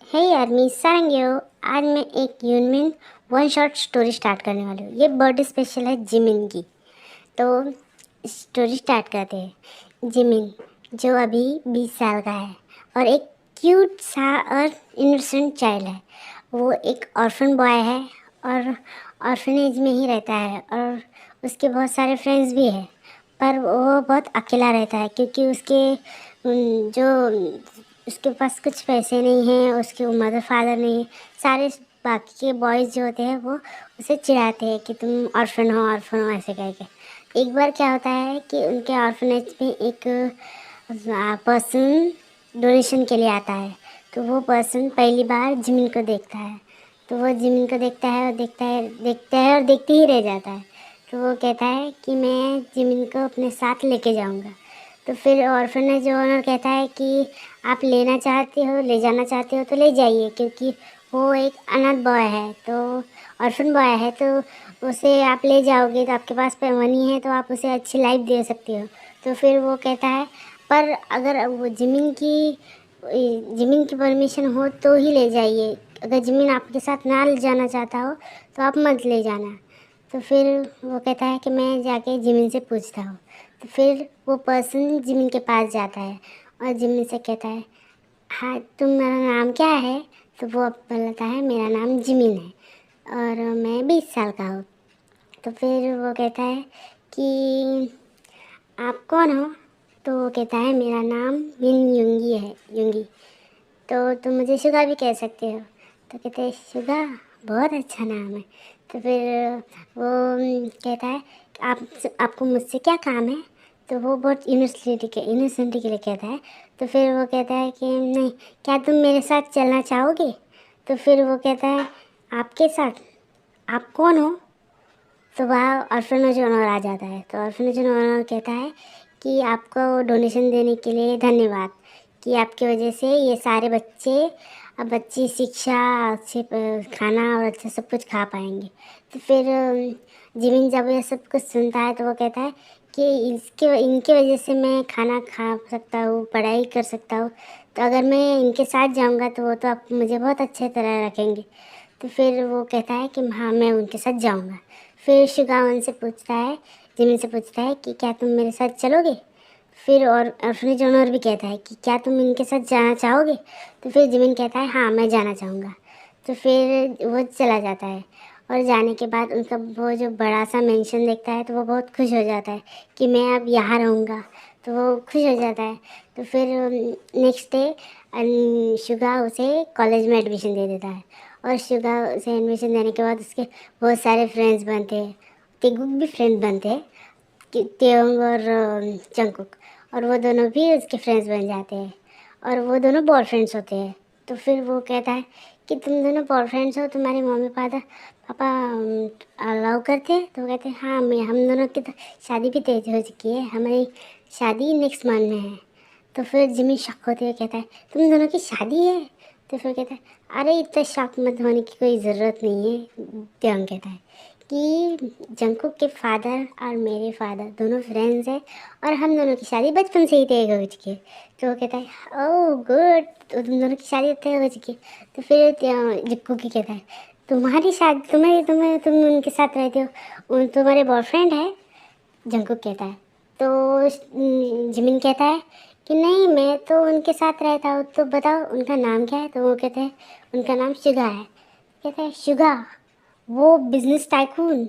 हे यार मी सारंगियो। आज मैं एक यूनमिन वन शॉट स्टोरी स्टार्ट करने वाली हूँ। ये बर्थडे स्पेशल है जिमिन की। तो स्टोरी स्टार्ट करते हैं। जिमिन जो अभी 20 साल का है और एक क्यूट सा और इनोसेंट चाइल्ड है। वो एक ऑर्फन बॉय है और ऑर्फनेज में ही रहता है और उसके बहुत सारे फ्रेंड्स भी हैं, पर वो बहुत अकेला रहता है क्योंकि जो उसके पास कुछ पैसे नहीं हैं, उसके मदर फादर नहीं है। सारे बाकी के बॉयज़ जो होते हैं वो उसे चिढ़ाते हैं कि तुम ऑर्फन हो ऐसे करके। एक बार क्या होता है कि उनके ऑर्फनेज में एक पर्सन डोनेशन के लिए आता है। तो वो पर्सन पहली बार जिमिन को देखता है। तो वो जिमिन को देखता है और देखता है और देखते ही रह जाता है। तो वो कहता है कि मैं जिमिन को अपने साथ लेके जाऊंगा। तो फिर ऑर्फनेज ओनर कहता है कि आप ले जाना चाहते हो तो ले जाइए, क्योंकि वो एक अनाथ बॉय है, तो ऑर्फन बॉय है, तो उसे आप ले जाओगे तो आपके पास मनी है तो आप उसे अच्छी लाइफ दे सकते हो। तो फिर वो कहता है पर अगर वो जिमिन की परमिशन हो तो ही ले जाइए। अगर जिमिन आपके साथ ना ले जाना चाहता हो तो आप मत ले जाना। तो फिर वो कहता है कि मैं जाके जिमिन से पूछता हूँ। तो फिर वो पर्सन जिमिन के पास जाता है और जिमिन से कहता है, हाँ तुम्हारा नाम क्या है? तो वो बताता है मेरा नाम जिमिन है और मैं 20 साल का हूँ। तो फिर वो कहता है कि आप कौन हो? तो वो कहता है मेरा नाम मिन युंगी है, युंगी। तो तुम मुझे शुगा भी कह सकते हो। तो कहते हैं शुगा बहुत अच्छा नाम है। तो फिर वो कहता है आप आपको मुझसे क्या काम है? तो वो बहुत इनोसेंटी के लिए कहता है। तो फिर वो कहता है कि नहीं, क्या तुम मेरे साथ चलना चाहोगे? तो फिर वो कहता है आपके साथ? आप कौन हो? तो वह ऑर्फनेज ओनर आ जाता है। तो ऑर्फनेज ओनर कहता है कि आपको डोनेशन देने के लिए धन्यवाद, कि आपकी वजह से ये सारे बच्चे अब अच्छी शिक्षा, अच्छे खाना और अच्छा सब कुछ खा पाएंगे। तो फिर जिमिन जब ये सब कुछ सुनता है तो वो कहता है कि इनके वजह से मैं खाना खा सकता हूँ, पढ़ाई कर सकता हूँ। तो अगर मैं इनके साथ जाऊँगा तो वो तो आप मुझे बहुत अच्छे तरह रखेंगे। तो फिर वो कहता है कि हाँ मैं उनके साथ जाऊँगा। फिर शुगावन से पूछता है, जिमिन से पूछता है कि क्या तुम मेरे साथ चलोगे? फिर और ऑर्फनेज ओनर भी कहता है कि क्या तुम इनके साथ जाना चाहोगे? तो फिर जिमिन कहता है हाँ मैं जाना चाहूँगा। तो फिर वो चला जाता है और जाने के बाद उनका वो जो बड़ा सा मेंशन देखता है तो वो बहुत खुश हो जाता है कि मैं अब यहाँ रहूँगा। तो वो खुश हो जाता है। तो फिर नेक्स्ट डे शुगा उसे कॉलेज में एडमिशन दे देता है और शुगा उसे एडमिशन देने के बाद उसके बहुत सारे फ्रेंड्स बनते हैं। तेगुक भी फ्रेंड बनते हैं, तेयोंग और जंगकुक, और वो दोनों भी उसके फ्रेंड्स बन जाते हैं और वो दोनों बॉयफ्रेंड्स होते हैं। तो फिर वो कहता है कि तुम दोनों बॉयफ्रेंड्स हो, तुम्हारे मम्मी पापा अलाउ करते हैं? तो वो कहते हैं हाँ, मैं हम दोनों की तो शादी भी तय हो चुकी है, हमारी शादी नेक्स्ट मंथ में है। तो फिर जिमी शक होते हुए कहता है तुम दोनों की शादी है? तो फिर कहता है अरे इतना शॉक मत होने की कोई ज़रूरत नहीं है। त्योंग कहता है कि जंगकुक के फादर और मेरे फादर दोनों फ्रेंड्स हैं और हम दोनों की शादी बचपन से ही तय हो चुकी है। तो वो कहता है ओह गुड, तो तुम दोनों की शादी तय हो चुकी है। तो फिर जिक्कू की कहता है तुम्हारी शादी, तुम उनके साथ रहते हो, उन तुम्हारे बॉयफ्रेंड है? जंगकुक कहता है। तो जिमिन कहता है कि नहीं मैं तो उनके साथ रहता हूँ, तो बताओ उनका नाम क्या है? तो वो कहते हैं उनका नाम शुगा है। कहता है शुगा, वो बिजनेस टाइकून?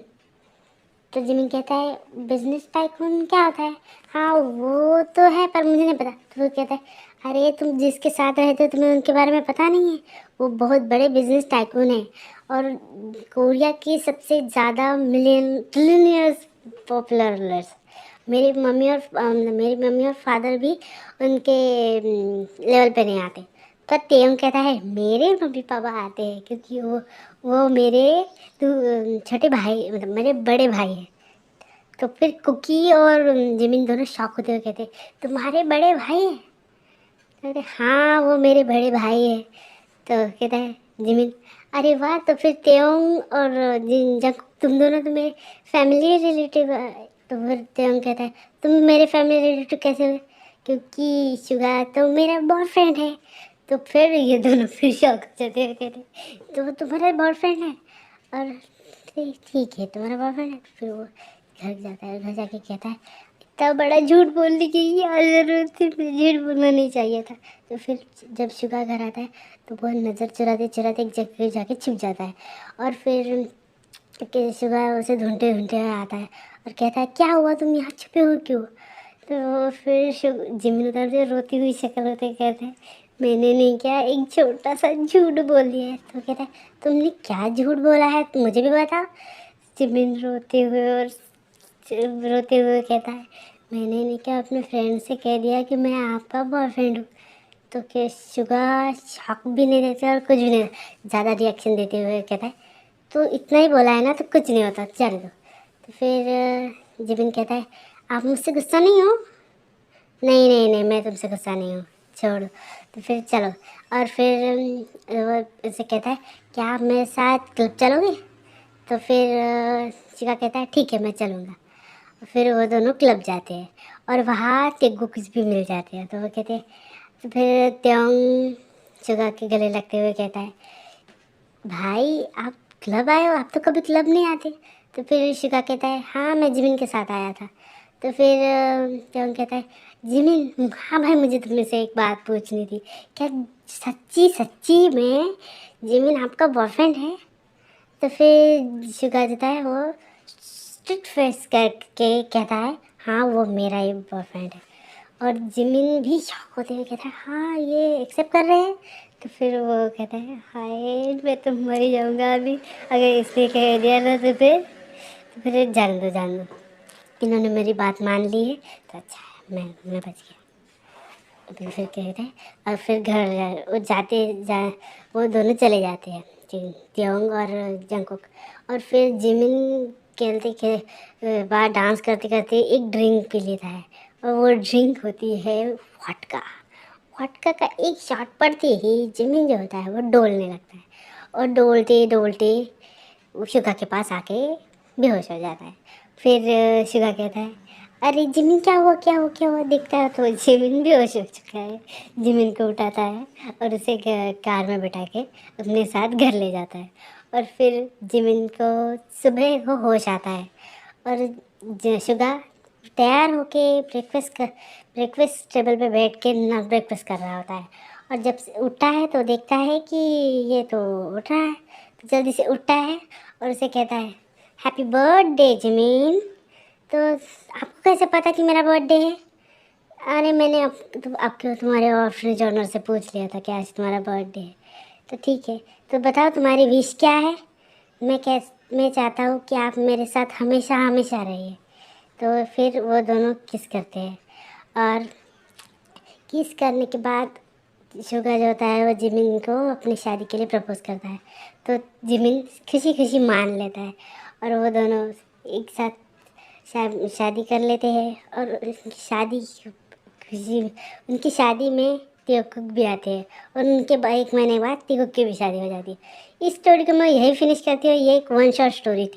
तो जिमिन कहता है बिजनेस टाइकून क्या होता है? हाँ वो तो है पर मुझे नहीं पता। तो वो कहता है अरे तुम जिसके साथ रहते हो तुम्हें उनके बारे में पता नहीं है? वो बहुत बड़े बिजनेस टाइकून है और कोरिया की सबसे ज़्यादा ट्रिलियनियर्स पॉपुलर। मेरी मम्मी और फादर भी उनके लेवल पे नहीं आते। पर तेयंग कहता है मेरे मम्मी पापा आते हैं क्योंकि वो मेरे छोटे भाई, मतलब मेरे बड़े भाई हैं। तो फिर कुकी और जिमिन दोनों शॉक होते हुए कहते तुम्हारे बड़े भाई हैं? तो कहते हाँ वो मेरे बड़े भाई हैं। तो कहता है जिमिन अरे वाह, तो फिर तेयोंग और जब तुम दोनों तो मेरे फैमिली रिलेटिव। तो फिर तेयोंग कहता है तुम मेरे फैमिली रिलेटिव कैसे हुए? क्योंकि शुगा तो मेरा बॉयफ्रेंड है। तो फिर ये दोनों फिर शॉक हो जाते हैं, कहते तो वो तुम्हारा बॉयफ्रेंड है। और ठीक है तुम्हारा बॉयफ्रेंड है। फिर वो घर जाता है, घर जाके कहता है इतना बड़ा झूठ बोलने की क्या जरूरत थी, झूठ बोलना नहीं चाहिए था। तो फिर जब शुगा घर आता है तो वो नज़र चुराते चुराते एक जगह जाके छिप जाता है। और फिर कि सुबह उसे ढूंढते ढूंढते आता है और कहता है क्या हुआ, तुम यहाँ छुपे हो क्यों। तो फिर जिमिन उधर से रोती हुई शक्ल होते कहते हैं मैंने नहीं किया, एक छोटा सा झूठ बोल दिया है। तो कहता है तुमने क्या झूठ बोला है, तुम मुझे भी बताओ। जिमिन रोते हुए कहता है मैंने नहीं किया, अपने फ्रेंड से कह दिया कि मैं आपका बॉयफ्रेंड हूँ। तो क्या शुगा शॉक भी नहीं देते और कुछ भी नहीं, ज़्यादा रिएक्शन देते हुए कहता है तो इतना ही बोला है ना, तो कुछ नहीं होता, चल दो। तो फिर जिबिन कहता है आप मुझसे गुस्सा नहीं हो। नहीं नहीं नहीं, मैं तुमसे गुस्सा नहीं हूँ, छोड़ो। तो फिर चलो। और फिर वो उसे कहता है क्या आप मेरे साथ क्लब चलोगे। तो फिर शिका कहता है ठीक है मैं चलूँगा। फिर वो दोनों क्लब जाते हैं और वहाँ तेगु कुछ भी मिल जाते हैं। तो वो कहते हैं, तो फिर त्योंग शिका के गले लगते हुए कहता है भाई आप क्लब आए हो, आप तो कभी क्लब नहीं आते। तो फिर शिका कहता है हाँ मैं जिमिन के साथ आया था। तो फिर त्योंग कहता है जिमिन हाँ भाई मुझे तुमसे से एक बात पूछनी थी, क्या सच्ची सच्ची में जिमिन आपका बॉयफ्रेंड है। तो फिर शिका देता है वो स्ट्रिक्ट फेस करके कहता है हाँ वो मेरा ही बॉयफ्रेंड है। और जिमिन भी शॉक होते हुए कहता है हाँ ये एक्सेप्ट कर रहे हैं। तो फिर वो कहता है हाय मैं तो मर ही जाऊँगा अभी, अगर इसने कह दिया ना तो फिर जान दो इन्होंने मेरी बात मान ली है तो अच्छा है, मैं बच गया। तो फिर कहते हैं और फिर वो वो दोनों चले जाते हैं त्योंग और जंगकुक। और फिर जिमिन खेलते बाहर डांस करते करते एक ड्रिंक पी लेता है और वो ड्रिंक होती है वोडका। वोडका का एक शॉट पड़ते ही जिमिन जो होता है वो डोलने लगता है और डोलते डोलते वो शुगा के पास आके बेहोश हो जाता है। फिर शुगा कहता है अरे जिमिन क्या हुआ क्या हुआ क्या हुआ। देखता है तो जिमिन बेहोश हो चुका है। जिमिन को उठाता है और उसे कार में बैठा के अपने साथ घर ले जाता है। और फिर जिमिन को सुबह को होश आता है और शुगा तैयार होके ब्रेकफास्ट टेबल पे बैठ के ना ब्रेकफास्ट कर रहा होता है। और जब से उठता है तो देखता है कि ये तो उठ रहा है, तो जल्दी से उठता है और उसे कहता है हैप्पी बर्थडे जिमिन। तो आपको कैसे पता कि मेरा बर्थडे है। अरे मैंने आपके तुम्हारे ऑर्फनेज ऑनर से पूछ लिया था कि आज तुम्हारा बर्थडे है। तो ठीक है तो बताओ तुम्हारी विश क्या है। मैं चाहता हूँ कि आप मेरे साथ हमेशा हमेशा रहिए। तो फिर वो दोनों किस करते हैं और किस करने के बाद शुगा जो होता है वो जिमिन को अपनी शादी के लिए प्रपोज करता है। तो जिमिन खुशी खुशी मान लेता है और वो दोनों एक साथ शादी कर लेते हैं। और उनकी शादी में त्योकुक भी आते हैं और उनके 1 महीने बाद त्योकुक की भी शादी हो जाती है। इस स्टोरी को मैं यही फिनिश करती हूँ। ये एक 1 शॉट स्टोरी थी।